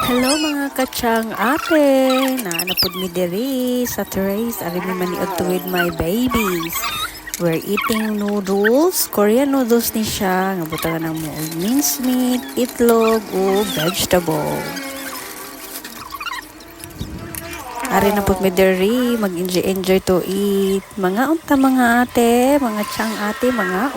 Hello mga katsang-ate! Naanapod mi diri sa terrace. Ari mi maniod to with my babies. We're eating noodles. Korean noodles ni siya. Nga butangan ng mo minced meat, itlog, o vegetable. Ari na pud mi diri. Mag-enjoy to eat. Mga unta mga ate, mga tsang-ate, mga